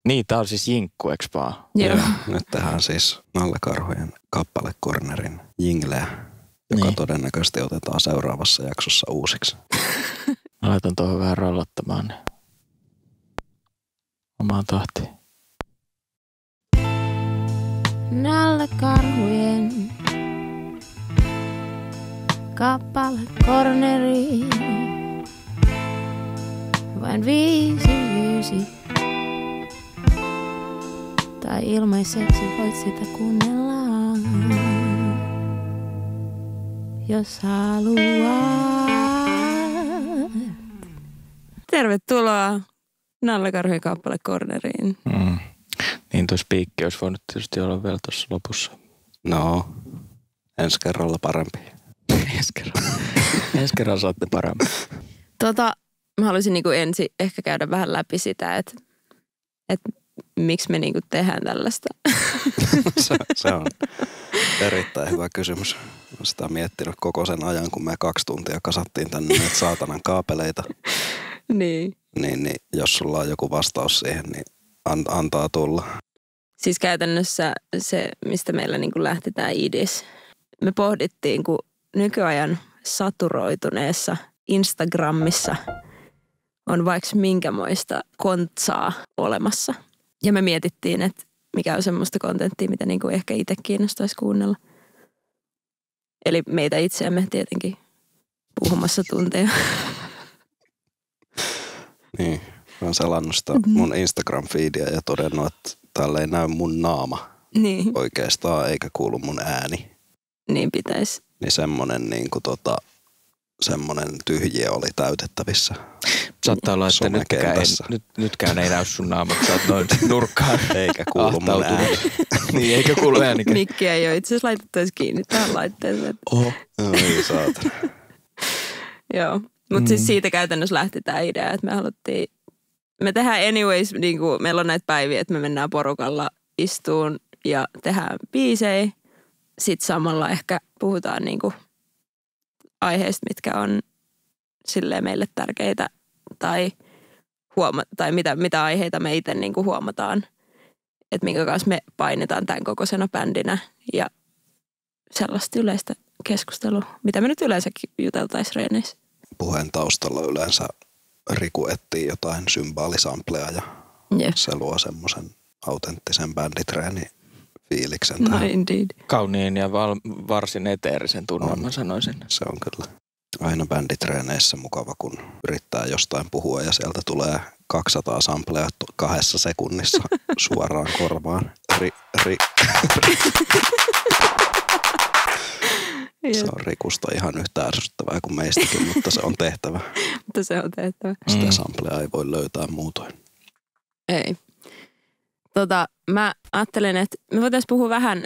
Niin, tää on siis jinkku, eks vaan? Joo. Nyt tehdään siis Nallekarhujen kappalekornerin jingleä, joka todennäköisesti otetaan seuraavassa jaksossa uusiksi. Mä laitan tuohon vähän rollottamaan niin omaan tahtiin. Nallekarhujen kappalekorneri. Vain 5 tai ilmaiseksi voit sitä kuunnella, jos haluat. Tervetuloa Nallekarhujen kappalekorneriin. Niin toi spiikki olisi voinut tietysti olla vielä tuossa lopussa. No, ensi kerralla parempi. Ensi kerralla saatte paremmin. Mä haluaisin niinku ensin ehkä käydä vähän läpi sitä, että miksi me niinku tehdään tällaista. Se on erittäin hyvä kysymys. Olen sitä miettinyt koko sen ajan, kun me 2 tuntia kasattiin tänne näitä saatanan kaapeleita. Niin. Niin, jos sulla on joku vastaus siihen, niin antaa tulla. Siis käytännössä se, mistä meillä niinku lähti tämä idis. Me pohdittiin, kun nykyajan saturoituneessa Instagramissa on vaikka minkämoista kontsaa olemassa. Ja me mietittiin, että mikä on semmoista kontenttia, mitä niinku ehkä itse kiinnostaisi kuunnella. Eli meitä itseämme tietenkin puhumassa tunteja. Niin, mä oon selannut sitä mun Instagram-feedia ja todennut, että täällä ei näy mun naama oikeastaan, eikä kuulu mun ääni. Niin pitäisi. Niin semmonen niinku semmonen tyhjiö oli täytettävissä. Saattaa olla, että nytkään ei näy sun naamat. Sä oot noin nurkkaan. Eikä kuulu mun ääni. Niin, eikä kuulu äänikään. Mikkiä ei ole itse asiassa laitettu edes kiinni tähän laitteeseen. Ei saatana. Joo, mutta siis siitä käytännössä lähti tämä idea, että me tehdään anyways, niin kuin meillä on näitä päiviä, että me mennään porukalla istuun ja tehdään biisejä. Sitten samalla ehkä puhutaan niin kuin aiheista, mitkä on silleen meille tärkeitä tai mitä aiheita me itse niin kuin huomataan, että minkä kanssa me painetaan tämän kokoisena bändinä ja sellaista yleistä keskustelua, mitä me nyt yleensäkin juteltaisiin reeneissä. Puheen taustalla yleensä Riku etsii jotain symbaalisampleja ja se luo semmoisen autenttisen bänditreeni-fiiliksen. No indeed. Kauniin ja varsin eteerisen tunnelman sanoisin. Se on kyllä aina bänditreeneissä mukava, kun yrittää jostain puhua ja sieltä tulee 200 samplea 2 sekunnissa suoraan korvaan. Se on Rikusta ihan yhtä ärsyttävää kuin meistäkin, mutta se on tehtävä. Mutta se on tehtävä. Sitä samplea ei voi löytää muutoin. Ei. Mä ajattelen, että me voitaisiin puhua vähän,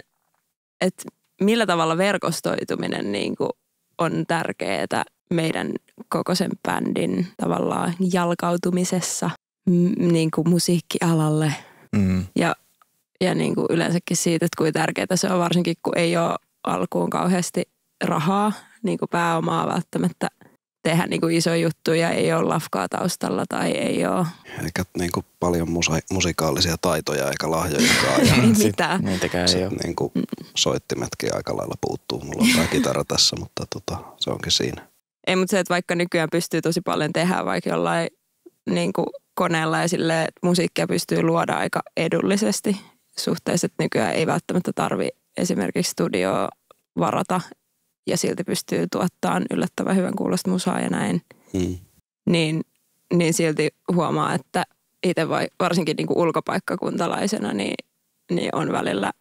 että millä tavalla verkostoituminen niin kuin on tärkeää meidän koko sen bändin tavallaan jalkautumisessa niin kuin musiikkialalle. Ja niin kuin yleensäkin siitä, että kuinka tärkeää se on, varsinkin kun ei ole alkuun kauheasti rahaa, niin kuin pääomaa välttämättä tehdä niin kuin isoja juttuja, ei ole lafkaa taustalla tai ei ole. Eikä niin kuin paljon musikaalisia taitoja eikä lahjojakaan. Ei mitään. Niitäkään ei ole. Niin kuin soittimetkin aika lailla puuttuu. Mulla on tämä kitara tässä, mutta se onkin siinä. Ei, mutta se, että vaikka nykyään pystyy tosi paljon tehdä vaikka jollain niin kuin koneella ja silleen, että musiikkia pystyy luoda aika edullisesti suhteessa, että nykyään ei välttämättä tarvi esimerkiksi studioa varata ja silti pystyy tuottamaan yllättävän hyvän kuulosta musaa ja näin. Niin silti huomaa, että itse varsinkin niin kuin ulkopaikkakuntalaisena niin on välillä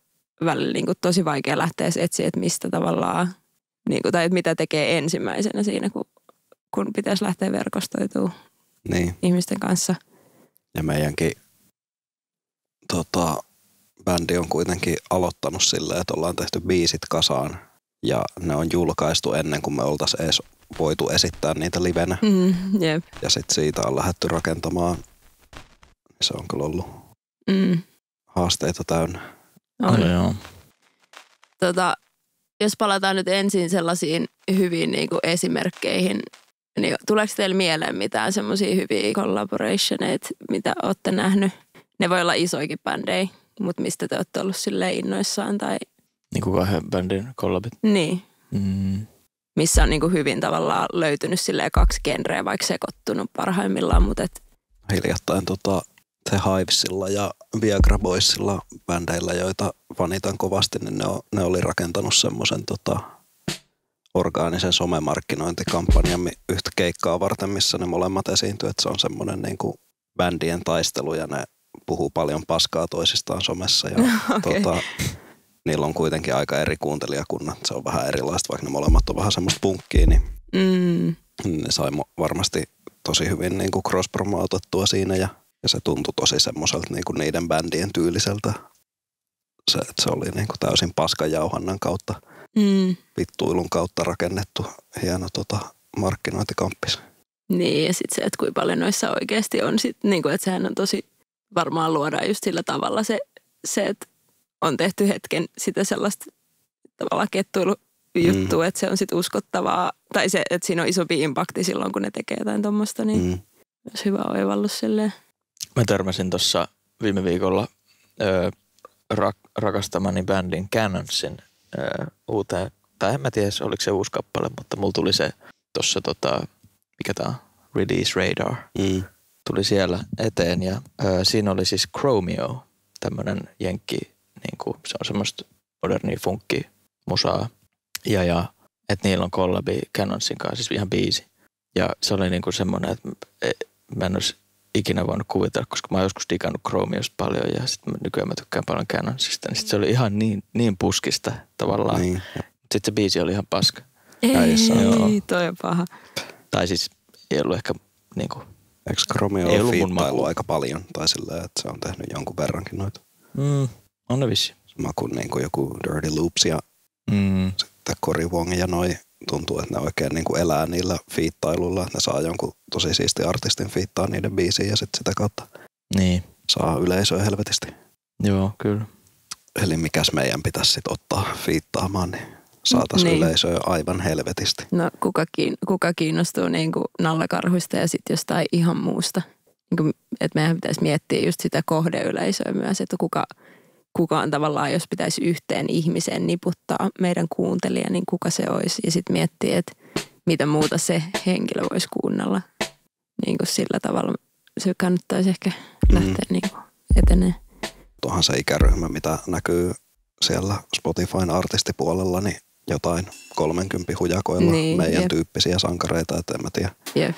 niin kuin tosi vaikea lähteä etsiä, että mistä tavallaan, niin kuin, tai että mitä tekee ensimmäisenä siinä, kun pitäisi lähteä verkostoitumaan ihmisten kanssa. Ja meidänkin bändi on kuitenkin aloittanut silleen, että ollaan tehty biisit kasaan ja ne on julkaistu ennen kuin me oltaisiin edes voitu esittää niitä livenä. Jep. Ja sitten siitä on lähdetty rakentamaan. Se on kyllä ollut haasteita täynnä. Joo. Jos palataan nyt ensin sellaisiin hyviin niin kuin esimerkkeihin, niin tuleeko teille mieleen mitään semmoisia hyviä collaborationeita, mitä olette nähnyt Ne voi olla isoikin bändejä, mutta mistä te olette ollut silleen innoissaan tai... Niin kuin kahden bändin kollabit. Niin. Missä on niin kuin hyvin tavallaan löytynyt silleen 2 genreä, vaikka sekoittunut parhaimmillaan, mutta hiljattain The Hivesilla ja Viagra Boysilla bändeillä, joita vanitan kovasti, niin ne oli rakentanut semmoisen orgaanisen somemarkkinointikampanjan yhtä keikkaa varten, missä ne molemmat esiintyy, että se on semmoinen niin kuin bändien taistelu ja ne puhuu paljon paskaa toisistaan somessa ja okay. Niillä on kuitenkin aika eri kuuntelijakunnat. Se on vähän erilaista, vaikka ne molemmat on vähän semmoista punkkia, niin ne sai varmasti tosi hyvin niin kuin cross-promoutettua siinä ja se tuntui tosi semmoiselta niin kuin niiden bändien tyyliseltä. Se oli niin kuin täysin paskanjauhannan kautta, vittuilun kautta rakennettu hieno markkinointikamppis. Niin ja sitten se, että kuinka paljon noissa oikeasti on sitten, niin kuin, että sehän on tosi varmaan luodaan just sillä tavalla se että on tehty hetken sitä sellaista tavallaan kettuilujuttua, että se on sitten uskottavaa. Tai se, että siinä on isompi impakti silloin, kun ne tekee jotain tuommoista, niin olisi hyvä oivallus silleen. Mä törmäsin tuossa viime viikolla rakastamani bändin Cannonsin uuteen, tai en mä tiedä, oliko se uusi kappale, mutta mulla tuli se tuossa, mikä tää on, Release Radar. Tuli siellä eteen ja siinä oli siis Chromeo, tämmönen jenkki, niin kuin, se on semmoista modernia funkkimusaa. Ja että niillä on kollabi Cannonsin kanssa, siis ihan biisi. Ja se oli niin kuin semmoinen, että mä en olisi ikinä voinut kuvitella, koska mä oon joskus digannut Chromeosta paljon ja sitten nykyään mä tykkään paljon Cannonsista. Niin sitten se oli ihan niin puskista tavallaan. Niin. Sitten se biisi oli ihan paska. Ei, toi on paha. Tai siis ei ollut ehkä niinku... Eikö Chromeo fiittailu aika paljon? Tai silleen, että se on tehnyt jonkun verrankin noita. On ne vissi. Sama kuin niinku joku Dirty Loops ja sitten Cory Wong ja noi. Tuntuu, että ne oikein niinku elää niillä fiittailuilla. Että ne saa jonkun tosi siisti artistin fiittaa niiden biisiin ja sitten sitä kautta saa yleisöä helvetisti. Joo, kyllä. Eli mikäs meidän pitäisi sitten ottaa fiittaamaan, niin saataisiin yleisöä aivan helvetisti. No kuka kiinnostuu niinku nallakarhuista ja sitten jostain ihan muusta. Niinku, että meidän pitäisi miettiä just sitä kohdeyleisöä myös, että kuka on tavallaan, jos pitäisi yhteen ihmiseen niputtaa meidän kuuntelija, niin kuka se olisi. Ja sitten miettiä, että mitä muuta se henkilö voisi kuunnella. Niin kuin sillä tavalla se kannattaisi ehkä lähteä niin kuin etenee. Tuohan se ikäryhmä, mitä näkyy siellä Spotifyn artistipuolella, niin jotain 30 hujakoilla meidän tyyppisiä sankareita, että en mä tiedä. Jep.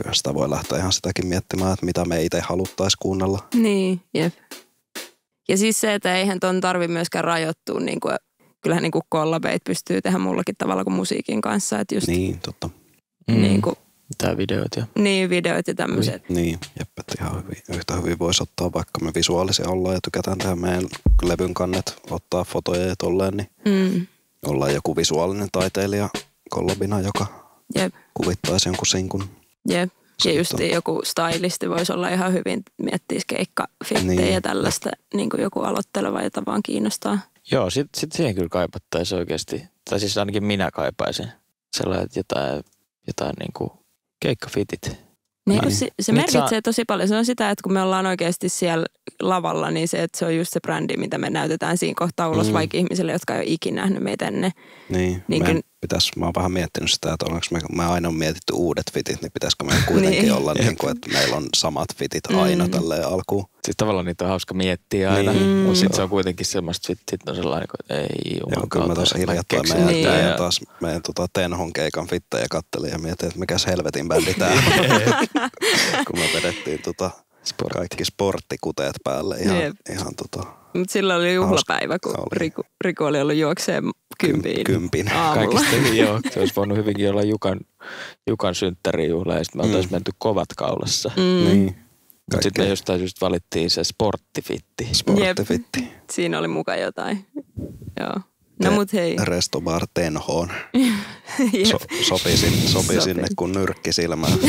Kyllä sitä voi lähteä ihan sitäkin miettimään, että mitä me itse haluttaisiin kuunnella. Niin, jep. Ja siis se, että eihän ton tarvi myöskään rajoittua, niin kuin, kyllähän niin kuin kollabeit pystyy tehdä mullakin tavalla kuin musiikin kanssa. Että just, niin, totta. Niin kuin, tää videot ja... Niin, videot ja tämmöiset. Niin, jeppet ihan hyvin. Yhtä hyvin voisi ottaa, vaikka me visuaalisia ollaan ja tykätään tehdä meidän levyn kannet, ottaa fotoja ja tolleen, niin ollaan joku visuaalinen taiteilija kollabina, joka kuvittaisi jonkun sinkun. Jep. Ja just joku stylisti voisi olla ihan hyvin, miettiisi keikkafittejä ja tällaista, niin kuin joku aloitteleva, jota vaan kiinnostaa. Joo, sit siihen kyllä kaipattaisiin oikeasti. Tai siis ainakin minä kaipaisin sellainen, jotain niin kuin keikkafitit. Niin, se merkitsee tosi paljon. Se on sitä, että kun me ollaan oikeasti siellä lavalla, niin se, että se on just se brändi, mitä me näytetään siinä kohtaa ulos, vaikka ihmisille, jotka ei ole ikinä nähnyt meitä ennen. Niin mä oon vähän miettinyt sitä, että onko me aina on mietitty uudet fitit, niin pitäisikö meidän kuitenkin olla niin kuin, että meillä on samat fitit aina tälleen alkuun. Sitten tavallaan niitä on hauska miettiä aina, mutta sitten se on kuitenkin semmoista sit on sellainen, että ei juman kautta. Kyllä mä tuossa hiljattain meidän Tenhon keikan fittejä kattelin ja mietin, että mikäs helvetin bändi tää on. Kun me vedettiin kaikki sporttikuteet päälle ihan Mutta silloin oli juhlapäivä, kun Riku oli ollut juokseen kympin aamulla. Kaikista joo, se olisi voinut hyvinkin olla Jukan synttärijuhla ja sitten me oltaisiin menty kovat kaulassa. Niin. Mutta sitten me jostain syystä valittiin se sporttifitti. Sporttifitti. Siinä oli muka jotain. Joo. No mut hei. Restobar Tenhoon. Sopi sinne kun nyrkki silmään.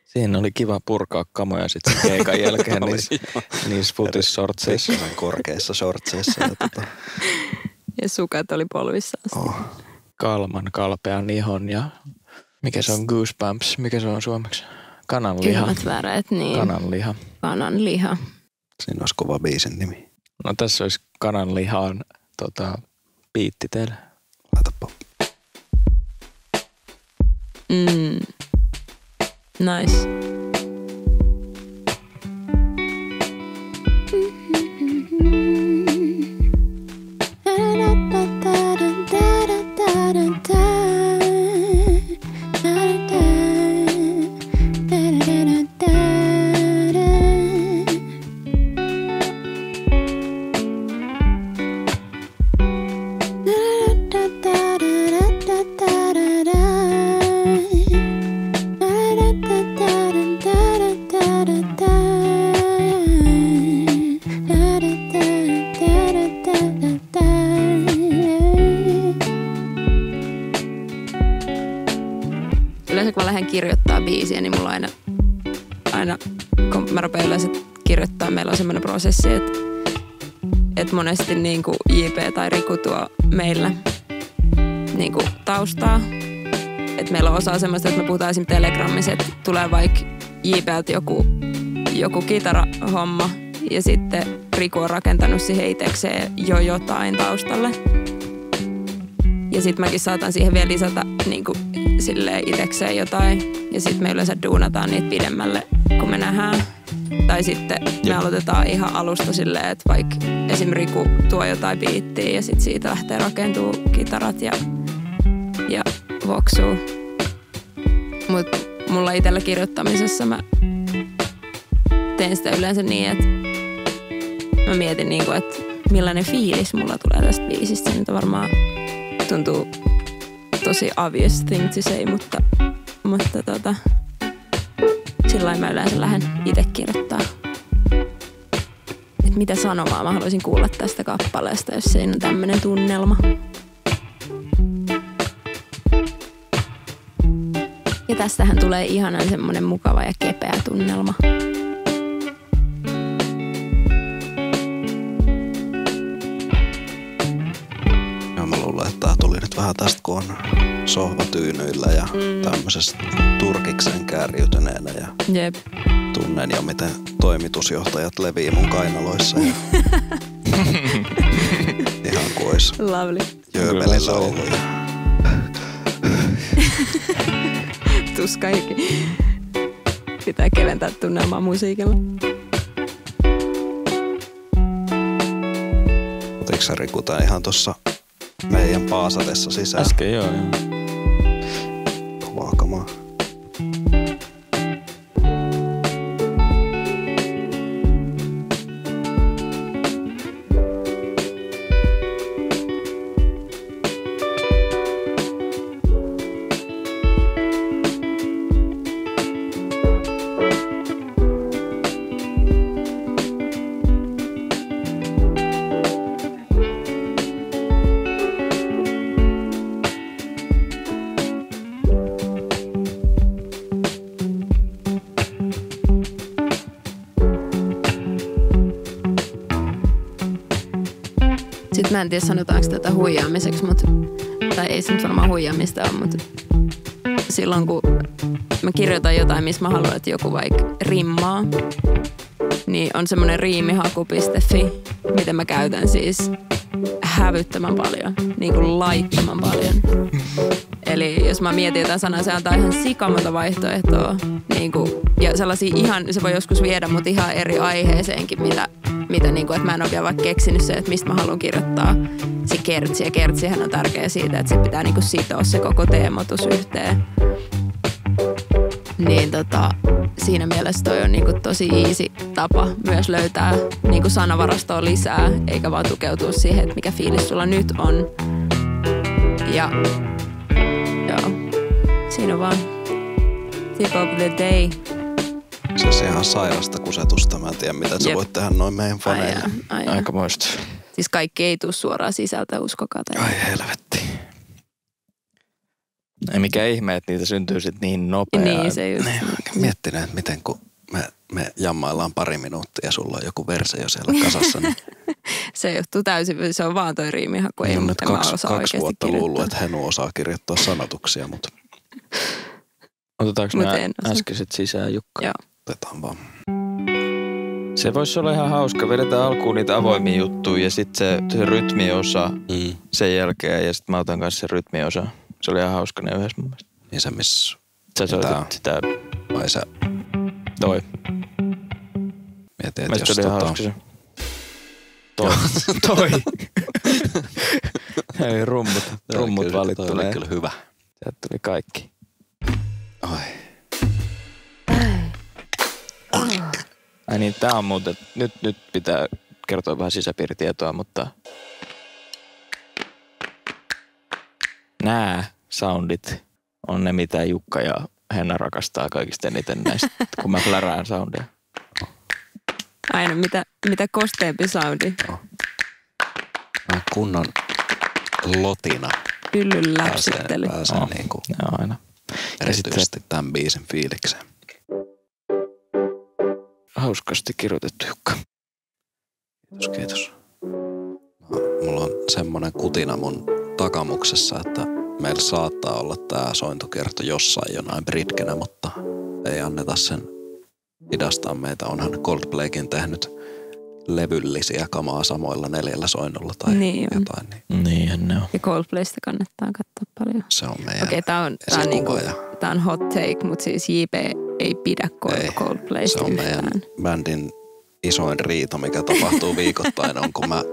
Siinä oli kiva purkaa kamoja sitten keikan jälkeen niissä futisshortseissa. Korkeissa shortseissa. Ja sukat oli polvissa. Kalman kalpean ihon ja mikä se on Goosebumps, mikä se on suomeksi? Kananliha. Kylmät väreet, niin. Kananliha. Kananliha. Siinä olisi kova biisin nimi. No tässä olisi kananlihaan biitti teille. Laitapa. Nice. Yleensä kun mä lähden kirjoittaa biisiä, niin mulla aina kun mä rupean yleensä kirjoittaa, meillä on semmoinen prosessi, että monesti niin kuin JP tai Riku tuo meillä niin kuin taustaa. Että meillä on osa semmoista, että me puhutaan esimerkiksi Telegramissa, että tulee vaikka JPltä joku kitarahomma ja sitten Riku on rakentanut siihen itsekseen jo jotain taustalle. Ja sitten mäkin saatan siihen vielä lisätä niin kuin silleen itsekseen jotain. Ja sitten me yleensä duunataan niitä pidemmälle, kun me nähdään. Tai sitten me aloitetaan ihan alusta silleen, että vaikka esim. Riku tuo jotain biittiä ja sitten siitä lähtee rakentuu kitarat ja voksuu. Mutta mulla itsellä kirjoittamisessa mä teen sitä yleensä niin, että mä mietin niinku, että millainen fiilis mulla tulee tästä biisistä. Se nyt varmaan tuntuu tosi obvious thing to say, mutta sillain mä yleensä lähden itse kirjoittaa. Että mitä sanomaa mä haluaisin kuulla tästä kappaleesta, jos siinä on tämmönen tunnelma. Ja tästähän tulee ihanan semmonen mukava ja kepeä tunnelma. Ja mä luulen, että tää tuli nyt vähän tästä, kun on sohvatyynyillä ja tämmöisessä turkiksen kärjytyneellä ja Jep. tunnen jo, miten toimitusjohtajat levii mun kainaloissa. Ja ihan kuin olisi Jöömelillä ollut. Tuskaikin. Pitää keventää tunnelmaa musiikilla. Otitko sä Riku tää ihan tossa meidän paasatessa sisään? Äsken joo. Kovaa kamaa. Sitten mä en tiedä sanotaanko tätä huijaamiseksi, tai ei se nyt varmaan huijaamista ole, mutta silloin kun mä kirjoitan jotain, missä mä haluan, että joku vaikka rimmaa, niin on semmoinen riimihaku.fi, mitä mä käytän siis hävyttömän paljon, niin kuin laittoman paljon. Eli jos mä mietin jotain sanaa, se antaa ihan sikamonta vaihtoehtoa. Niin kuin, ja sellaisia ihan, se voi joskus viedä mut ihan eri aiheeseenkin, mitä niin kuin, että mä en ole vielä vaikka keksinyt se, että mistä mä haluan kirjoittaa se kertsi. Ja kertsihän on tärkeä siitä, että se pitää niin kuin sitoa se koko teemotus yhteen. Niin siinä mielessä toi on niin kuin tosi easy tapa myös löytää niin kuin sanavarastoa lisää, eikä vaan tukeutua siihen, että mikä fiilis sulla nyt on. Ja joo, siinä on vaan tip of the day. Se on ihan sairasta kusetusta. Mä en tiedä, mitä sä voit tehdä noin meidän faneille. Aikamoista. Siis kaikki ei tule suoraan sisältä, uskokaa. Ai helvetti. Ei mikä ihme, että niitä syntyy sitten niin nopeaa. Niin, se just. Miettinyt, että miten kun me jammaillaan pari minuuttia ja sulla on joku versio siellä kasassa. Niin se johtuu täysin, se on vaan toi riimihaku. Ei nyt mä osaa kaksi vuotta luullut, että Henu osaa kirjoittaa sanotuksia, mutta Otetaanko nämä äskeiset sisään, Jukka? Joo. Otetaan vaan. Se voisi olla ihan hauska. Vedetään alkuun niitä avoimia juttuja ja sitten se rytmiosa sen jälkeen ja sitten mä otan kanssa sen rytmiosa. Se oli ihan hauska ne yhdessä mun mielestä. Niin se, missä... Sä soitit sitä... Vai se... Toi. Mietin, että jos se oli hauska se. Toi. Ei, rummut valittu. Toi oli kyllä hyvä. Sieltä tuli kaikki. Oi. Ai niin, tää on muuten, nyt pitää kertoa vähän sisäpiiritietoa, mutta nämä soundit on ne, mitä Jukka ja Henna rakastaa kaikista eniten näistä, kun mä plärään soundia. Aina, mitä kosteempi soundi. Kunnon lotina. Yllyn läpsyttely. Pääsee niinku aina. Erityisesti tämän biisin fiilikseen. Hauskasti kirjoitettu, Jukka. Kiitos. Mulla on semmoinen kutina mun takamuksessa, että meillä saattaa olla tää sointukerto jossain jonain britkenä, mutta ei anneta sen hidastaa meitä. Onhan Coldplaykin tehnyt levyllisiä kamaa samoilla 4 soinnulla tai niin jotain. Niinhän ne on. Ja Coldplaysta kannattaa katsoa paljon. Se on meidän tää on hot take, mutta siis JP ei pidä Coldplaysta se on yhtään. meidän bändin isoin riita, mikä tapahtuu viikoittain, on kun mä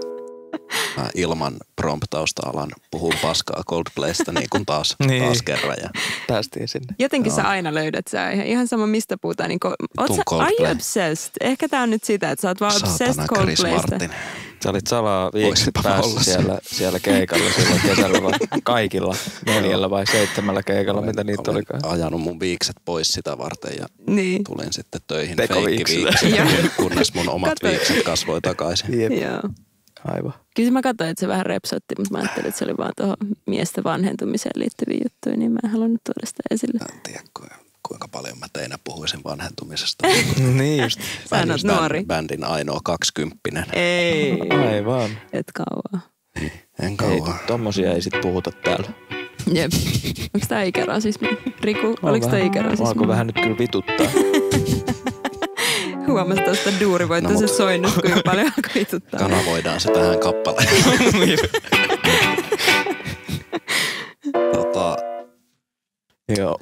ilman promptausta alan puhua paskaa Coldplaysta niin kuin taas kerran. Ja päästiin sinne. Jotenkin sä aina löydät se aihe. Ihan sama mistä puhutaan. Niin are you obsessed? Ehkä tää on nyt sitä, että sä oot vaan obsessed Coldplaysta. Sä olit salaa viikset päässä siellä keikalla silloin kesällä kaikilla 4 vai 7 keikalla, mitä niitä olikaan. Ajanut mun viikset pois sitä varten ja tulin sitten töihin feikkiviikset, kunnes mun omat viikset kasvoi takaisin. Joo. Aivan. Kyllä mä katsoin, että se vähän repsotti, mutta mä ajattelin, että se oli vaan tuohon miesten vanhentumiseen liittyviä juttuja, niin mä en halunnut tuoda sitä esille. En tiedä, kuinka paljon mä teinä puhuisin vanhentumisesta. Niin just. Sä oot nuori. Bändin ainoa 20. Ei. Aivan. Et kauaa. En kauaa. Tommosia ei sit puhuta täällä. Jep. Onks tää ikärasismi? Riku, oliks tää ikärasismi? Alkoi vähän nyt kyllä vituttaa. Huomasin tuosta duurivoittoisessa soinnussa, kuinka paljon alkoi vituttaa. Kanavoidaan se tähän kappaleen. Joo.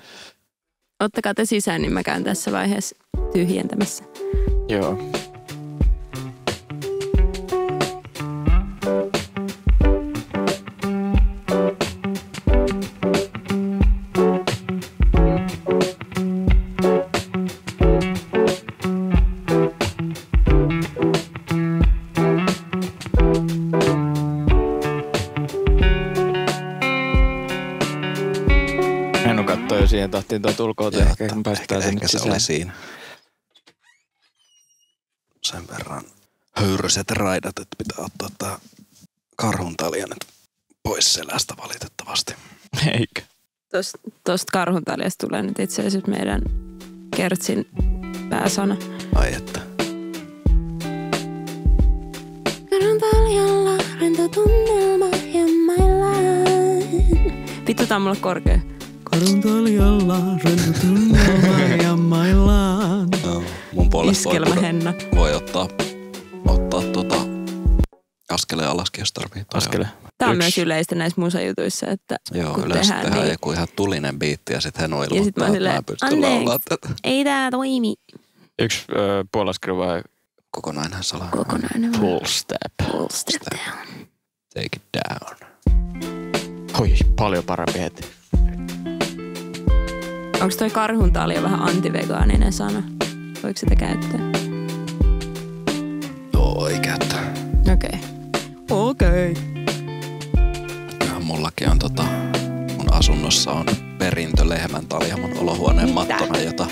Ottakaa te sisään, niin mä käyn tässä vaiheessa tyhjentämässä. Joo. Siihen tahtiin tuo tulkouteen. Ehkä se oli siinä. Sen verran höyryset raidat, että pitää ottaa tää karhuntalja nyt pois selästä valitettavasti. Eikö? Tosta karhuntaljasta tulee nyt itse asiassa meidän Kertsin pääsana. Ai että. Karhuntaljalla rento tunnelma ja maillaan. Vittu, tää on mulle korkea. Karhuntaljalla rento tunnelma ja maillaan. No, mun puolesta voi ottaa askeleen alaskin, jos tarvii. Tämä on myös yleistä näissä musajutuissa, että joo, kun yleensä tehdään niin joku ihan tulinen biitti ja sitten hän on ilmoittaa, ja sit mä silleen, tätä. Ei tää toimi. Yksi puolaskelu vai? Kokonainen sala. Kokonainen. Full step. Full step down. Take it down. Oi, paljon parempi heti. Onko toi karhuntalja vähän antivegaaninen sana? Voiko sitä käyttää? Joo, ei käyttää. Okei. Mullakin on mun asunnossa on perintölehmäntalja mun olohuoneen mattona, jota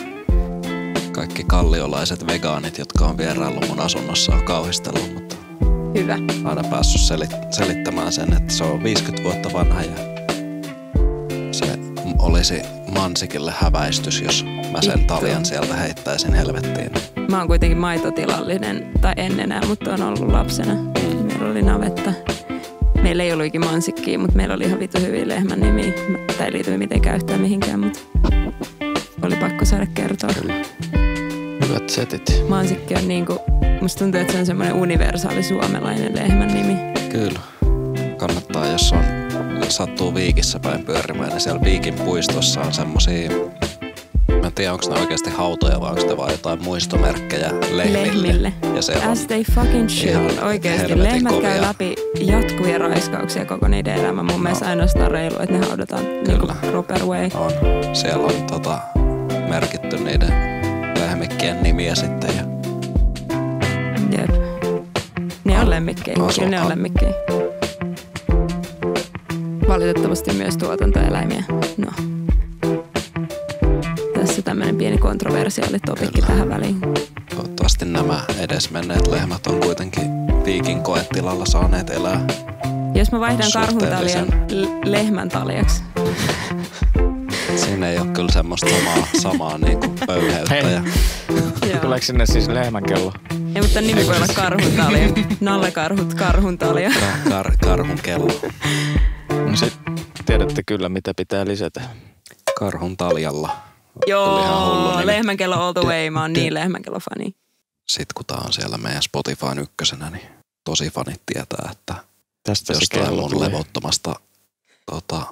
kaikki kalliolaiset vegaanit, jotka on vieraillut mun asunnossa, on kauhistellut, mutta hyvä. Aina päässyt selittämään sen, että se on 50 vuotta vanha ja se olisi Mansikille häväistys, jos mä sen taljan sieltä heittäisin helvettiin. Mä oon kuitenkin maitotilallinen, tai en enää, mutta on ollut lapsena. Meillä oli navetta. Meillä ei ollut ikinä Mansikkiä, mutta meillä oli ihan vittu hyviä lehmän nimiä. Tämä ei liity mitenkään yhtään mihinkään, mutta oli pakko saada kertoa. Kyllä. Hyvät setit. Mansikki on niinku, musta tuntuu, että se on semmoinen universaali suomalainen lehmän nimi. Kyllä. Kannattaa, jos sattuu Viikissä päin pyörimään, niin siellä Viikin puistossa on semmosia, mä en tiedä, onko ne oikeasti hautoja vai onko ne vaan jotain muistomerkkejä lehmille. Ja se as they fucking should. Oikeesti lehmät käy läpi jatkuvia raiskauksia koko niiden elämä. Mun mielestä ainoastaan reilu, että ne haudataan niinku proper way. On. Siellä on merkitty niiden lehmikkien nimiä sitten. Ja jep. Ne on lemmikkejä. Kyllä ne on lemmikkejä. Valitettavasti myös tuotantoeläimiä. No. Tässä tämmöinen pieni kontroversiaali topikki tähän väliin. Toivottavasti nämä edesmenneet lehmät on kuitenkin Viikin koetilalla saaneet elää. Jos mä vaihdan karhuntaljan lehmän taljaksi. Siinä ei ole kyllä semmoista samaa niin kuin pöyheyttä. Tuleeko sinne siis lehmänkello? Ei, mutta nimi voi olla karhuntalja. Nallekarhut, karhuntalja. Karhunkello. No sit tiedätte kyllä, mitä pitää lisätä. Karhuntaljalla. Joo, lehmänkello all the way. Mä oon niin lehmänkello-fani. Sitten kun tää on siellä meidän Spotifyn ykkösenä, niin tosi fanit tietää, että tästä jostain mun levottomasta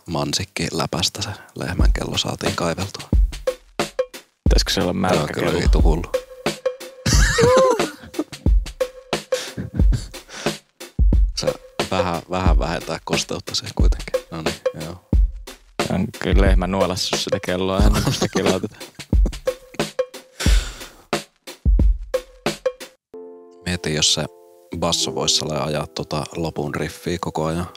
mansikkiläpästä se lehmänkello saatiin kaiveltua. Pitäisikö se olla märkä kello? Kyllä vitu hullu. Se vähän vähentää kosteutta se kuitenkin. No niin, joo. On kyllä lehmä nuolassut sitä kelloa ennen kuin sitä kilautetaan. Mietin, jos se basso voisi ajaa lopun riffiä koko ajan.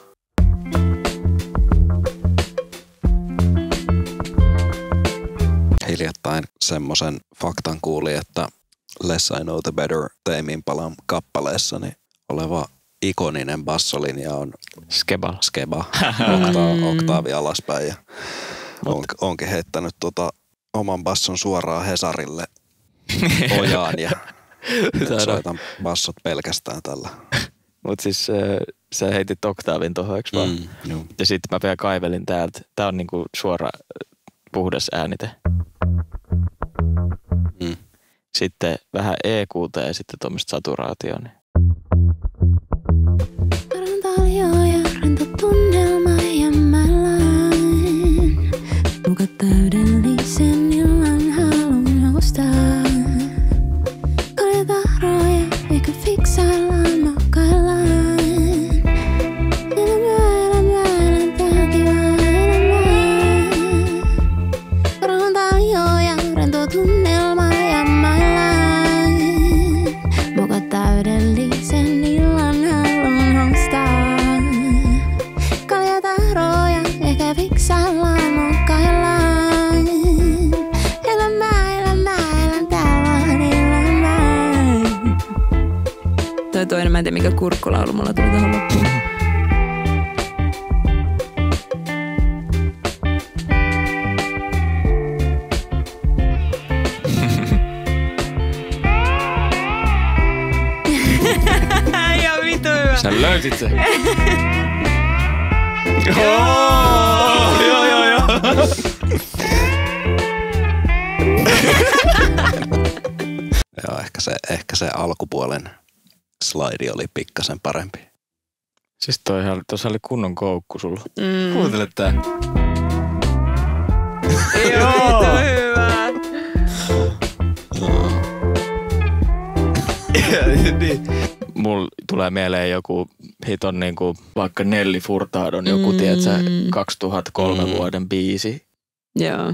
Hiljattain semmoisen faktan kuuli, että Less I Know The Better Tame Impalan kappaleessa niin oleva ikoninen bassolinja on Skeba. Oktaavi alaspäin ja onkin heittänyt oman basson suoraan Hesarille ojaan ja soitan bassot pelkästään tällä. Mut siis sä heitit oktaavin tohon, eiks vaan? Ja sit mä vielä kaivelin täältä. Tää on niinku suora puhdas äänite. Sitten vähän EQ:ta ja sitten tuommoista saturaatioa. Muka täydellisen illan halun noustaa. Kaljata roja, ehkä fiksaillaan, makaillaan. Elämään, tää kivaa elämää. Karhuntaan joja, rento tunnelma ja maillaan. Muka täydellisen illan halun noustaa. Kaljata roja, ehkä fiksaillaan. Toinen, mä en tiedä mikä kurkkulaulu mulla tuli tähän loppuun. Ihan vitu hyvä. Sä löysit sen. Joo. Joo, ehkä se alkupuolen slide oli pikkasen parempi. Siis tuossa oli kunnon koukku sulla. Kuuntele tää. Joo, hyvä. Niin. Mulla tulee mieleen joku hiton niinku vaikka Nelly Furtadon joku, tiedätkö, 2003 vuoden biisi. Joo.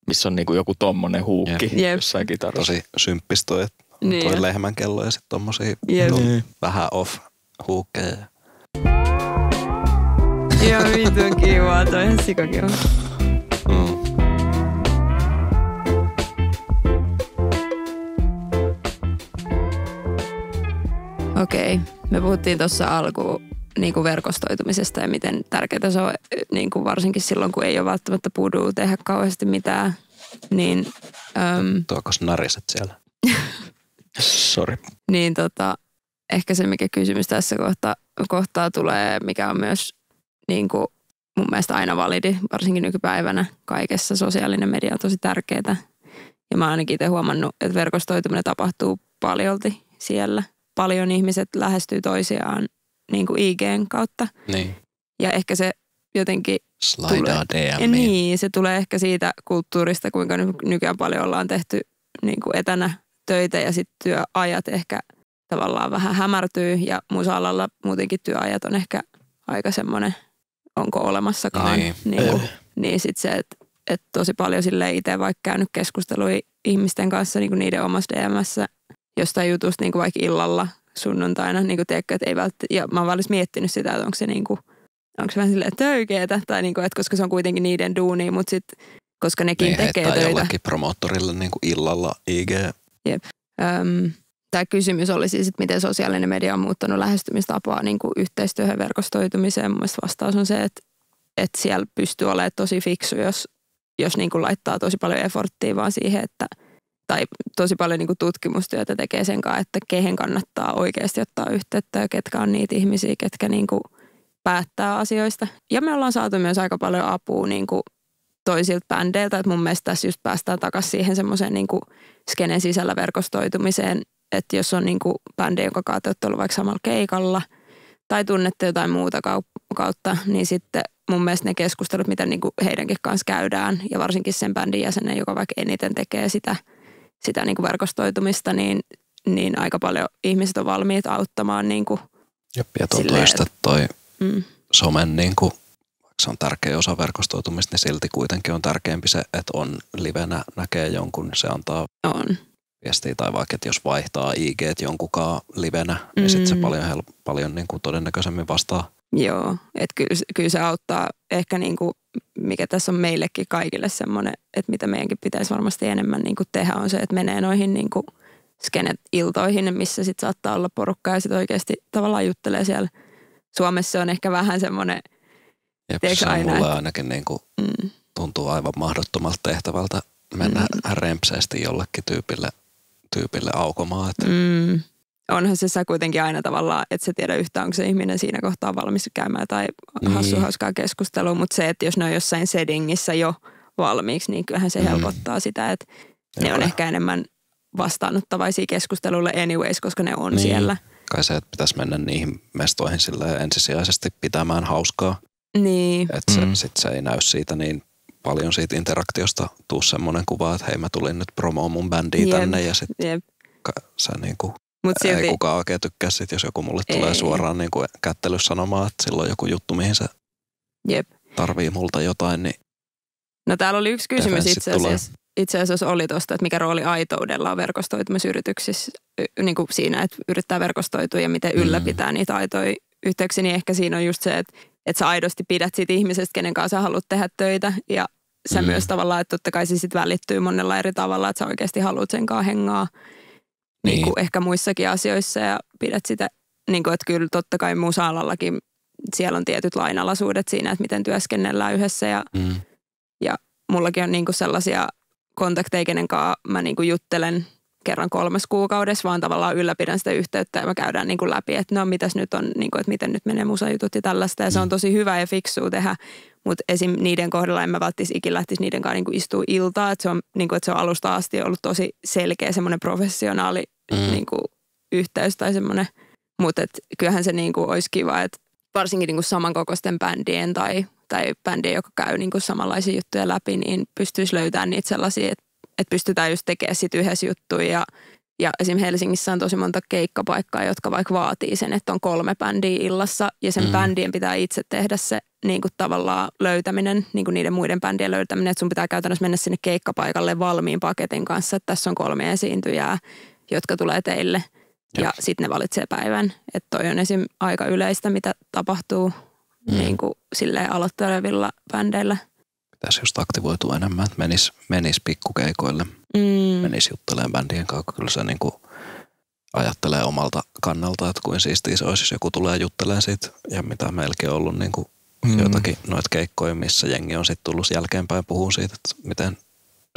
Missä on niinku joku tommonen huukki jossain kitarassa. Tosi symppis toi lehmänkello ja sit tommosia vähän off huukkeja. Joo, vitun kivaa. Toi ihan sikakiva. Okei. Me puhuttiin tuossa alkuun niinku verkostoitumisesta ja miten tärkeää se on niinku varsinkin silloin, kun ei ole välttämättä pudua tehdä kauheasti mitään. Niin, tuokos nariset siellä? Sori. Niin ehkä se mikä kysymys tässä kohtaa tulee, mikä on myös niinku mun mielestä aina validi, varsinkin nykypäivänä kaikessa. Sosiaalinen media on tosi tärkeää. Ja mä oon ainakin itse huomannut, että verkostoituminen tapahtuu paljolti siellä. Paljon ihmiset lähestyy toisiaan niin kuin IGn kautta. Niin. Ja ehkä se jotenkin Slaidaa DM:iin. Niin, se tulee ehkä siitä kulttuurista, kuinka nykyään paljon ollaan tehty niin kuin etänä töitä ja sitten työajat ehkä tavallaan vähän hämärtyy ja musa-alalla muutenkin työajat on ehkä aika semmoinen, onko olemassakaan. Niin sitten se, että tosi paljon silleen itse vaikka käynyt keskustelua ihmisten kanssa niin kuin niiden omassa DM:ssä jostain jutusta niin kuin vaikka illalla sunnuntaina, niin kuin tiedätkö, että ei välttämättä, ja mä oon välillä miettinyt sitä, että onko se niin kuin, onko se vähän silleen töykeetä, tai niin kuin, että koska se on kuitenkin niiden duunia, mutta sitten, koska nekin niin, tekee töitä. jollekin promoottorille niin kuin illalla IG. Jep. Tämä kysymys oli siis, että miten sosiaalinen media on muuttanut lähestymistapaa niin kuin yhteistyöhön verkostoitumiseen. Mun mielestä vastaus on se, että siellä pystyy olemaan tosi fiksu, jos niin kuin laittaa tosi paljon efforttia vaan siihen, että tai tosi paljon niin kuin tutkimustyötä tekee sen kanssa, että kehen kannattaa oikeasti ottaa yhteyttä ja ketkä on niitä ihmisiä, ketkä niin kuin päättää asioista. Ja me ollaan saatu myös aika paljon apua niin kuin toisilta bändeiltä, että mun mielestä tässä just päästään takaisin siihen semmoiseen niin kuin skenen sisällä verkostoitumiseen, että jos on niin kuin bändi, jonka kautta olette ollut vaikka samalla keikalla tai tunnette jotain muuta kautta, niin sitten mun mielestä ne keskustelut, mitä niin kuin heidänkin kanssa käydään ja varsinkin sen bändin jäsenen, joka vaikka eniten tekee sitä niin kuin verkostoitumista, niin aika paljon ihmiset on valmiit auttamaan. Niin kuin ja tuntuu just, että toi somen, niin kuin, vaikka se on tärkeä osa verkostoitumista, niin silti kuitenkin on tärkeämpi se, että on livenä, näkee jonkun, se antaa viestiä. Tai vaikka, että jos vaihtaa IG:t jonkunkaan livenä, niin sitten se paljon niin kuin todennäköisemmin vastaa. Joo, että kyllä se auttaa ehkä niin kuin, mikä tässä on meillekin kaikille semmoinen, että mitä meidänkin pitäisi varmasti enemmän niin kuin tehdä on se, että menee noihin niin kuin skenet-iltoihin, missä sitten saattaa olla porukka ja sitten oikeasti tavallaan juttelee siellä. Suomessa on ehkä vähän semmoinen, se on mulle ainakin niin kuin, tuntuu aivan mahdottomalta tehtävältä mennä rempseesti jollekin tyypille aukomaan. Että onhan se kuitenkin aina tavallaan, että sä tiedä yhtään, onko se ihminen siinä kohtaa valmis käymään tai hauskaa keskustelua, mutta se, että jos ne on jossain settingissä jo valmiiksi, niin kyllähän se helpottaa sitä, että ne on ehkä enemmän vastaanottavaisia keskusteluille anyways, koska ne on siellä. Kai se, että pitäisi mennä niihin mestoihin sillä ensisijaisesti pitämään hauskaa. Niin. Että se ei näy siitä niin paljon siitä interaktiosta, tuu semmoinen kuva, että hei mä tulin nyt promoon mun bändiin tänne ja sitten se niinku ei kukaan oikein tykkää sit, jos joku mulle tulee suoraan niinku kättelyssä sanomaan, että silloin joku juttu, mihin se tarvii multa jotain, niin no täällä oli yksi kysymys itse asiassa oli tuosta, että mikä rooli aitoudella on verkostoitumisyrityksissä niin kuin siinä, että yrittää verkostoitua ja miten ylläpitää niitä aitoja yhteyksiä, niin ehkä siinä on just se, että sä aidosti pidät siitä ihmisestä, kenen kanssa sä haluat tehdä töitä ja sä myös tavallaan, että totta kai se sitten välittyy monella eri tavalla, että sä oikeasti haluat sen kanssa hengaa niin kuin ehkä muissakin asioissa ja pidät sitä, niin kuin, että kyllä totta kai musa-alallakin siellä on tietyt lainalaisuudet siinä, että miten työskennellään yhdessä ja mullakin on niin kuin sellaisia kontakteja, kenen kanssa mä niin kuin juttelen kerran 3 kuukaudessa, vaan tavallaan ylläpidän sitä yhteyttä ja me käydään niin kuin läpi, että no mitäs nyt on, niin kuin, että miten nyt menee musajutut ja tällaista. Ja se on tosi hyvä ja fiksua tehdä, mutta esim. Niiden kohdalla en mä välttämättä ikinä lähtisi niiden kanssa niin kuin istua iltaa. Että se on, niin kuin, että se on alusta asti ollut tosi selkeä semmoinen professionaali niin kuin yhteys tai semmoinen. Mutta kyllähän se niin kuin olisi kiva, että varsinkin niin kuin samankokoisten bändien tai bändien, joka käy niin kuin samanlaisia juttuja läpi, niin pystyisi löytämään niitä sellaisia, että pystytään just tekemään sit yhdessä juttuja. Ja esimerkiksi Helsingissä on tosi monta keikkapaikkaa, jotka vaikka vaatii sen, että on 3 bändiä illassa. Ja sen bändien pitää itse tehdä se niin kuin tavallaan löytäminen, niin kuin niiden muiden bändien löytäminen. Että sun pitää käytännössä mennä sinne keikkapaikalle valmiin paketin kanssa, että tässä on 3 esiintyjää, jotka tulee teille. Ja sitten ne valitsee päivän. Että toi on esim. Aika yleistä, mitä tapahtuu niin kuin silleen aloittelevilla bändeillä. Pitäisi just aktivoitua enemmän, että menis pikkukeikoille, menisi juttelemaan bändien kanssa. Kyllä se niin kuin ajattelee omalta kannalta, että kuin siistiä se olisi, jos joku tulee juttelemaan siitä. Ja mitä meilläkin on ollut niin kuin jotakin noita keikkoja, missä jengi on sitten tullut jälkeenpäin puhua siitä, että miten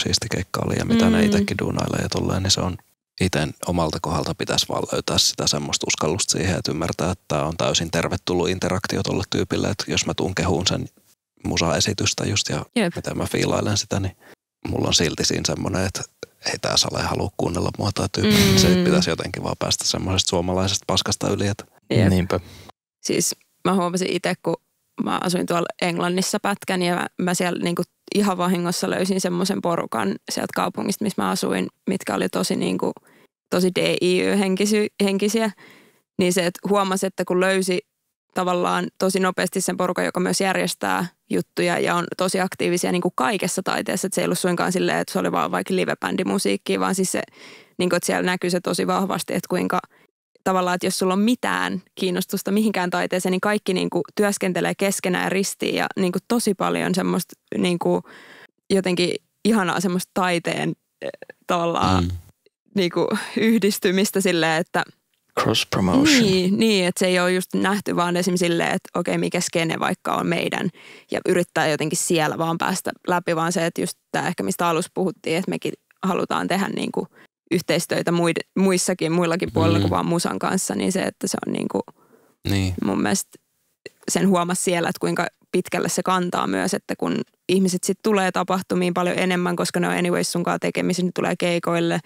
siisti keikka oli ja mitä ne itsekin duunailee ja tolleen, niin se on itse omalta kohdalta pitäisi vaan löytää sitä semmoista uskallusta siihen, että ymmärtää, että tämä on täysin tervetullut interaktio tolle tyypille, että jos mä tuun kehuun sen musa-esitystä just ja miten mä fiilailen sitä, niin mulla on silti siinä semmoinen, että ei tää Sale halua kuunnella mua tai tyyppi. Se pitäisi jotenkin vaan päästä semmoisesta suomalaisesta paskasta yli. Että... Niinpä. Siis mä huomasin itse, kun mä asuin tuolla Englannissa pätkän ja mä siellä niinku ihan vahingossa löysin semmoisen porukan sieltä kaupungista, missä mä asuin, mitkä oli tosi DIY-henkisiä. Niin se, että huomasi, että kun löysi tavallaan tosi nopeasti sen porukan, joka myös järjestää juttuja ja on tosi aktiivisia niin kuin kaikessa taiteessa. Että se ei ollut suinkaan silleen, että se oli vaan vaikka live-bändimusiikkia, vaan siis se, niin kuin, että siellä näkyy se tosi vahvasti, että kuinka tavallaan, että jos sulla on mitään kiinnostusta mihinkään taiteeseen, niin kaikki niin kuin työskentelee keskenään ja ristiin ja niin kuin tosi paljon semmoista niin kuin jotenkin ihanaa semmoista taiteen tavallaan niin kuin yhdistymistä silleen, että cross promotion. Niin, että se ei ole just nähty vaan esimerkiksi silleen, että okei, mikä skene vaikka on meidän ja yrittää jotenkin siellä vaan päästä läpi, vaan se, että just tämä ehkä mistä alussa puhuttiin, että mekin halutaan tehdä niin kuin yhteistyötä muillakin puolilla kuin vaan musan kanssa, niin se, että se on niin kuin mun mielestä sen huomasi siellä, että kuinka pitkälle se kantaa myös, että kun ihmiset sitten tulee tapahtumiin paljon enemmän, koska ne on anyways sunkaan tekemisissä, ne tulee keikoille,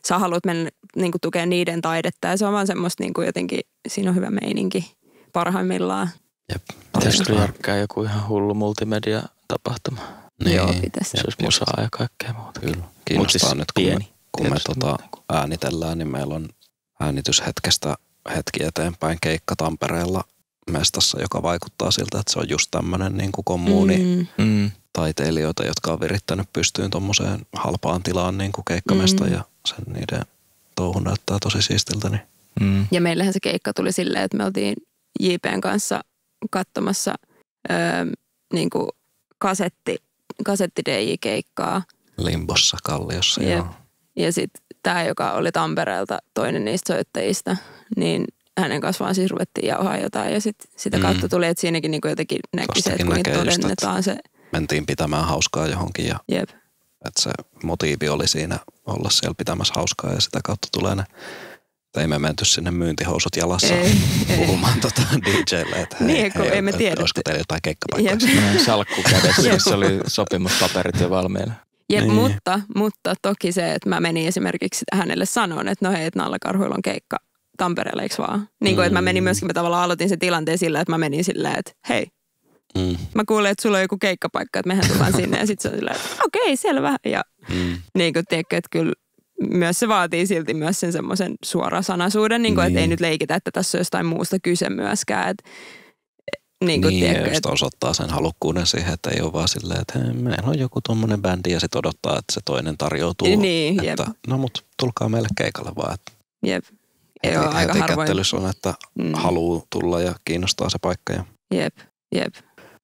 sä haluat mennä niin kuin tukea niiden taidetta ja se on vaan semmoista niin kuin jotenkin, siinä on hyvä meininki parhaimmillaan. Jep. Pitäisikö järkkää joku ihan hullu multimedia-tapahtuma? Niin. Joo, pitäisi. Se olisi musaa ja kaikkea muuta. Kyllä. Kiinnostaa nyt, kun me äänitellään, niin meillä on äänityshetkestä hetki eteenpäin keikka Tampereella mestassa, joka vaikuttaa siltä, että se on just tämmöinen niin kuin kommuuni taiteilijoita, jotka on virittänyt pystyyn tommoseen halpaan tilaan niin kuin keikkamesta ja sen niiden touhu näyttää tosi siistiltä. Niin. Ja meillähän se keikka tuli silleen, että me oltiin JPn kanssa katsomassa niin kuin kasetti DJ-keikkaa. Limbossa, Kalliossa, joo. Ja sitten tämä, joka oli Tampereelta toinen niistä soittajista, niin hänen kanssa vaan siis ruvettiin jauhaa jotain ja sitä kautta tuli, että siinäkin niinku jotenkin näki se, että kuinka todennetaan se. Mentiin pitämään hauskaa johonkin ja että se motiivi oli siinä olla siellä pitämässä hauskaa ja sitä kautta tulee ne. Ei me menty sinne myyntihousut jalassa puhumaan DJlle, että hei, emme tiedä. Olisiko teillä jotain keikkapaikkoja? Salkku kädessä, missä oli sopimuspaperit jo valmiina. Niin. Mutta toki se, että mä menin esimerkiksi hänelle sanoon, että no hei, että Nallakarhuilla on keikka Tampereella, eikö vaan? Niin kuin, että mä menin myöskin, mä tavallaan aloitin sen tilanteen sillä, että mä menin silleen, että hei, mä kuulen, että sulla on joku keikkapaikka, että mehän tullaan sinne. Ja sitten se on silleen, että okei, selvä. Ja niin kuin tiedätkö, että kyllä myös se vaatii silti myös sen semmoisen suorasanaisuuden, niin kuin, että ei nyt leikitä, että tässä on jostain muusta kyse myöskään. Että, tiedätkö, just osoittaa sen halukkuuden siihen, että ei ole vaan silleen, että hei, meillä on joku tommonen bändi ja sitten odottaa, että se toinen tarjoutuu. Niin, että no mut tulkaa meille keikalle vaan. Että jep. Heti kättelys on, että haluaa tulla ja kiinnostaa se paikka. Ja. Jep.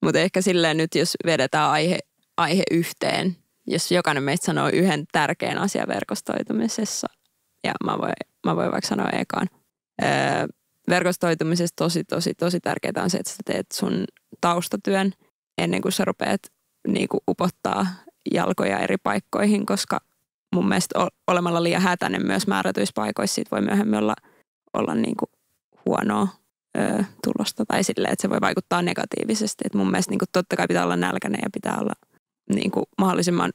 Mutta ehkä silleen nyt, jos vedetään aihe yhteen, jos jokainen meistä sanoo yhden tärkeän asian verkostoitumisessa, ja mä voin vaikka sanoa ekaan. Verkostoitumisessa tosi tärkeää on se, että sä teet sun taustatyön ennen kuin sä rupeat niinku upottaa jalkoja eri paikkoihin, koska mun mielestä olemalla liian hätäinen myös määrätyissä paikoissa siitä voi myöhemmin olla niinku huonoa tulosta tai silleen, että se voi vaikuttaa negatiivisesti. Et mun mielestä niinku totta kai pitää olla nälkäinen ja pitää olla niinku mahdollisimman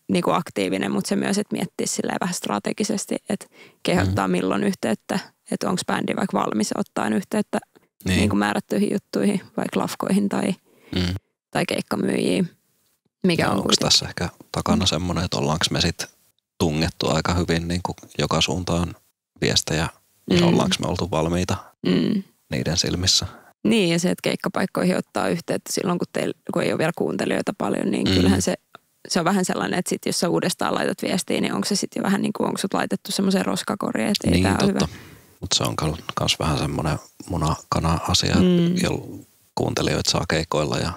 niinku aktiivinen, mutta se myös, että miettii silleen vähän strategisesti, että kehottaa milloin yhteyttä, että onko bändi vaikka valmis ottaen yhteyttä niinku määrättyihin juttuihin, vaikka lafkoihin tai keikkamyyjiin. Mikä on onko tässä ehkä takana semmoinen, että ollaanko me sitten tungettu aika hyvin niin kuin joka suuntaan viestejä ja ollaanko me oltu valmiita niiden silmissä? Niin, ja se, että keikkapaikkoihin ottaa yhteyttä silloin, kun ei ole vielä kuuntelijoita paljon, niin kyllähän se on vähän sellainen, että sit, jos sä uudestaan laitat viestiä, niin onko se sitten jo vähän niin kuin, onko sut laitettu semmoiseen roskakoriin, että ei niin, tää ole hyvä. Mutta se on myös vähän semmoinen muna-kana-asia, jolla kuuntelijoita saa keikoilla ja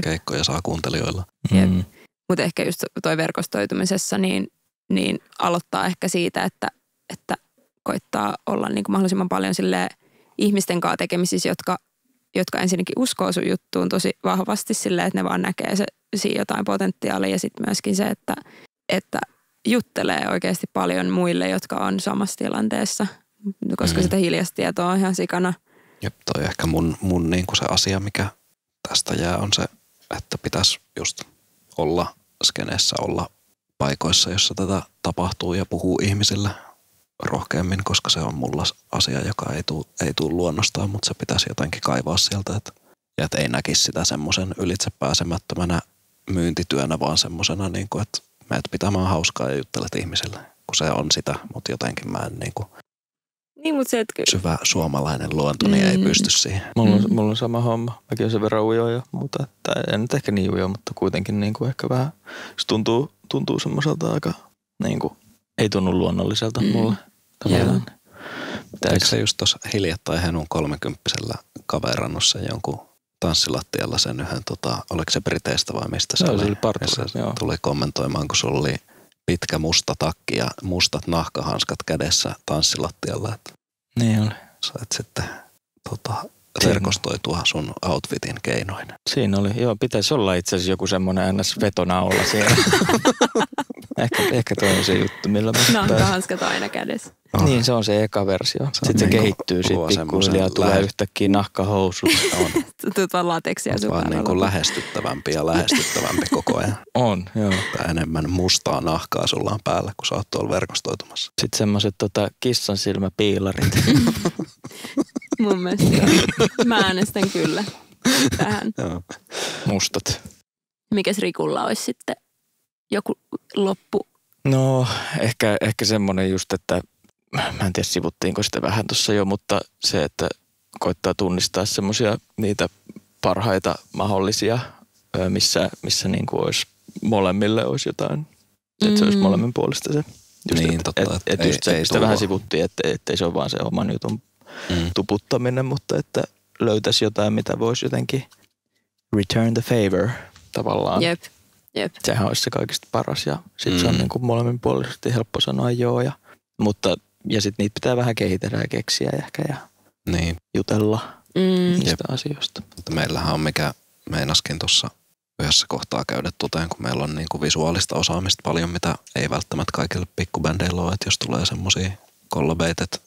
keikkoja saa kuuntelijoilla. Mutta ehkä just toi verkostoitumisessa, niin aloittaa ehkä siitä, että koittaa olla niin kuin mahdollisimman paljon ihmisten kanssa tekemisissä, jotka ensinnäkin uskoo sun juttuun tosi vahvasti silleen, että ne vaan näkee siinä jotain potentiaalia ja sitten myöskin se, että juttelee oikeasti paljon muille, jotka on samassa tilanteessa, koska sitä hiljaista tietoa on ihan sikana. Jep, toi ehkä mun niin kuin se asia, mikä tästä jää, on se, että pitäisi just olla skeneessä, olla paikoissa, jossa tätä tapahtuu ja puhuu ihmisille rohkeammin, koska se on mulla asia, joka ei tule luonnostaan, mutta se pitäisi jotenkin kaivaa sieltä, että ei näkisi sitä semmoisen ylitsepääsemättömänä myyntityönä, vaan semmosena, niin kuin, että menet pitämään hauskaa ja juttelet ihmisille, kun se on sitä, mutta jotenkin mä en niin, mutta se, että syvä suomalainen luonto, niin ei pysty siihen. Mulla on sama homma. Mäkin on sen verran ujo ja muuta. En nyt ehkä niin ujo, mutta kuitenkin niin kuin ehkä vähän se tuntuu semmoiselta aika niin kuin, ei tunnu luonnolliselta mulle tavallaan. Eikö se just tuossa hiljattain Henun 30-sellä kaverannut sen jonkun tanssilattialla sen yhden, oliko se Briteistä vai mistä se oli? Se tuli kommentoimaan, kun sulla oli pitkä musta takki ja mustat nahkahanskat kädessä tanssilattialla. Niin oli. Sait sitten verkostoitua sun outfitin keinoin. Siinä oli. Joo, pitäisi olla itse asiassa joku semmoinen NS-vetonaula siellä. ehkä toi on se juttu, millä mä nahkahanskat aina kädessä. Niin, se on se eka versio. Sitten se kehittyy, sitten pikkuhiljaa tulee yhtäkkiä nahkahousut. Tuut vaan lateksia sukaan. Vaan niin kuin lähestyttävämpi ja lähestyttävämpi koko ajan. On, joo. Enemmän mustaa nahkaa sulla on päällä, kun sä oot tuolla verkostoitumassa. Sitten semmoiset kissan silmäpiilarit. Mun mielestä joo. Mä äänestän kyllä tähän. Joo. Mustat. Mikäs Rikulla olisi sitten joku loppu? No, ehkä semmoinen just, että mä en tiedä sivuttiinko sitä vähän tuossa jo, mutta se, että koittaa tunnistaa semmoisia niitä parhaita mahdollisia, missä niin kuin olisi molemmille olisi jotain, että se olisi molemmin puolesta se. Just, niin, totta. Että just se, sitä vähän sivuttiin, ettei se ole vaan se oman jutun tuputtaminen, mutta että löytäisi jotain, mitä voisi jotenkin return the favor tavallaan. Jep. Sehän olisi se kaikista paras ja sitten se on niin kuin molemminpuolisesti helppo sanoa joo. Ja sitten niitä pitää vähän kehitellä ja keksiä ehkä ja jutella niistä asioista. Mutta meillähän on, mikä meinaskin tuossa yhdessä kohtaa käydä toteen, kun meillä on niin kuin visuaalista osaamista paljon, mitä ei välttämättä kaikille pikkubändeillä ole. Että jos tulee semmoisia kollabeita, että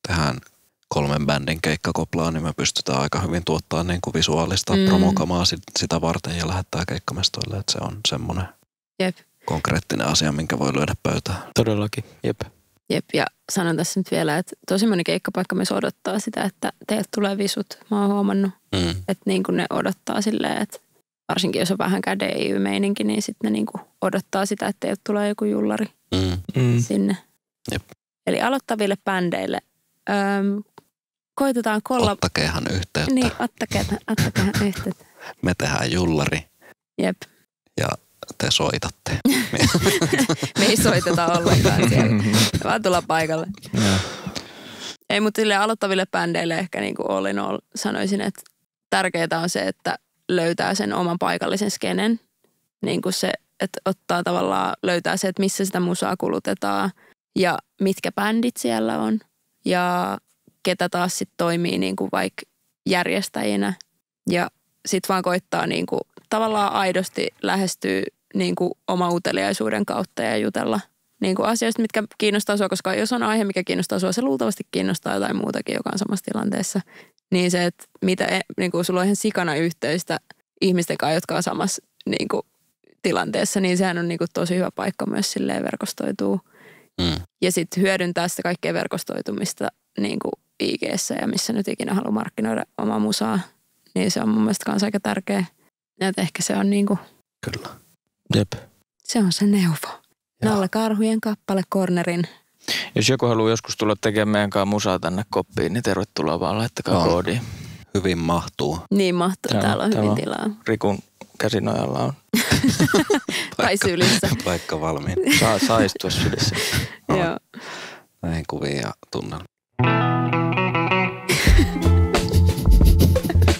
tehdään 3 bändin keikkakoplaa, niin me pystytään aika hyvin tuottamaan niin kuin visuaalista promokamaa sitä varten ja lähettää keikkamestoille. Että se on semmoinen konkreettinen asia, minkä voi lyödä pöytään. Todellakin, jep. Ja sanon tässä nyt vielä, että tosi moni keikkapaikka myös odottaa sitä, että teiltä tulee visut. Mä oon huomannut, että niin kuin ne odottaa silleen, että varsinkin jos on vähän kädei-meininki, niin sitten ne niin kuin odottaa sitä, että teiltä tulee joku jullari sinne. Jep. Eli aloittaville bändeille koitetaan Ottakeehan yhteyttä. Niin, ottakeehan yhteyttä. Me tehdään jullari. Jep. Ja te soitatte. Me ei soiteta ollenkaan siellä. Vaan tulla paikalle. Ei, mutta sille aloittaville bändeille ehkä niin kuin all in all sanoisin, että tärkeää on se, että löytää sen oman paikallisen skenen. Niin kuin se, että ottaa tavallaan, löytää se, että missä sitä musaa kulutetaan ja mitkä bändit siellä on. Ja ketä taas sitten toimii niin kuin vaikka järjestäjinä. Ja sitten vaan koittaa niin kuin tavallaan aidosti lähestyä niin kuin oma uteliaisuuden kautta ja jutella niin kuin asioista, mitkä kiinnostaa sua, koska jos on aihe, mikä kiinnostaa sua, se luultavasti kiinnostaa jotain muutakin, joka on samassa tilanteessa. Niin se, että mitä, niin kuin sulla on ihan sikana yhteistä ihmisten kanssa, jotka on samassa niin kuin tilanteessa, niin sehän on niin kuin tosi hyvä paikka myös silleen verkostoituu. Ja sitten hyödyntää sitä kaikkea verkostoitumista niin kuin IG:ssä ja missä nyt ikinä haluaa markkinoida omaa musaa. Niin se on mun mielestä kanssa aika tärkeä. Että ehkä se on niin kuin... Kyllä. Jep. Se on se neuvo. Nalle Karhujen kappale Cornerin. Jos joku haluaa joskus tulla tekemään meidän kanssa musaa tänne koppiin, niin tervetuloa vaan, laittakaa koodiin. Hyvin mahtuu. Niin mahtuu, täällä on hyvin tilaa. Rikun käsinojalla on. Tai sylissä. Paikka valmiin. Saa istua sylissä. Joo. Näin kuvia ja tunnelma.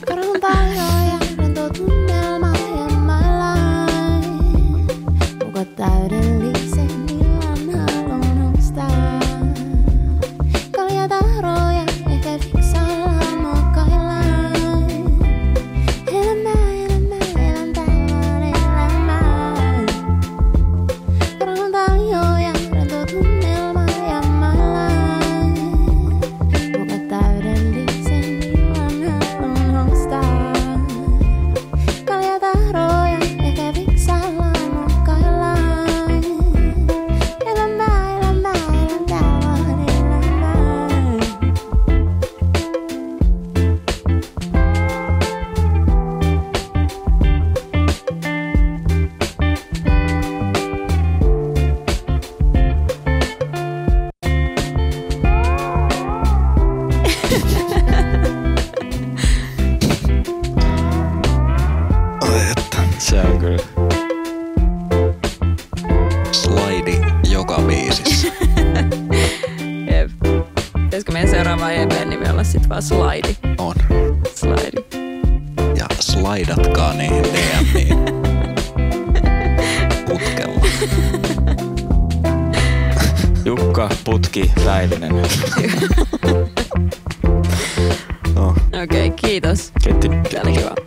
Karhun paljon ja rento tunnelma ja my life. Kuka täydellisen illan haluun ostaa? Kaljataroja ehkä fiksaillaan mokaillaan. Elän tällään elämää. Karhun paljon ja rento tunnelma ja my life. joka biisissä. Jep. Pitäisikö meidän seuraava EP-nimi olla sit vaan Slide? On. Slide. Ja slaidatkaa niihin DMiin. Putkella. Jukka, Putki, Väilynen. No. Okei, kiitos. Kiitti. Tämä oli kiva.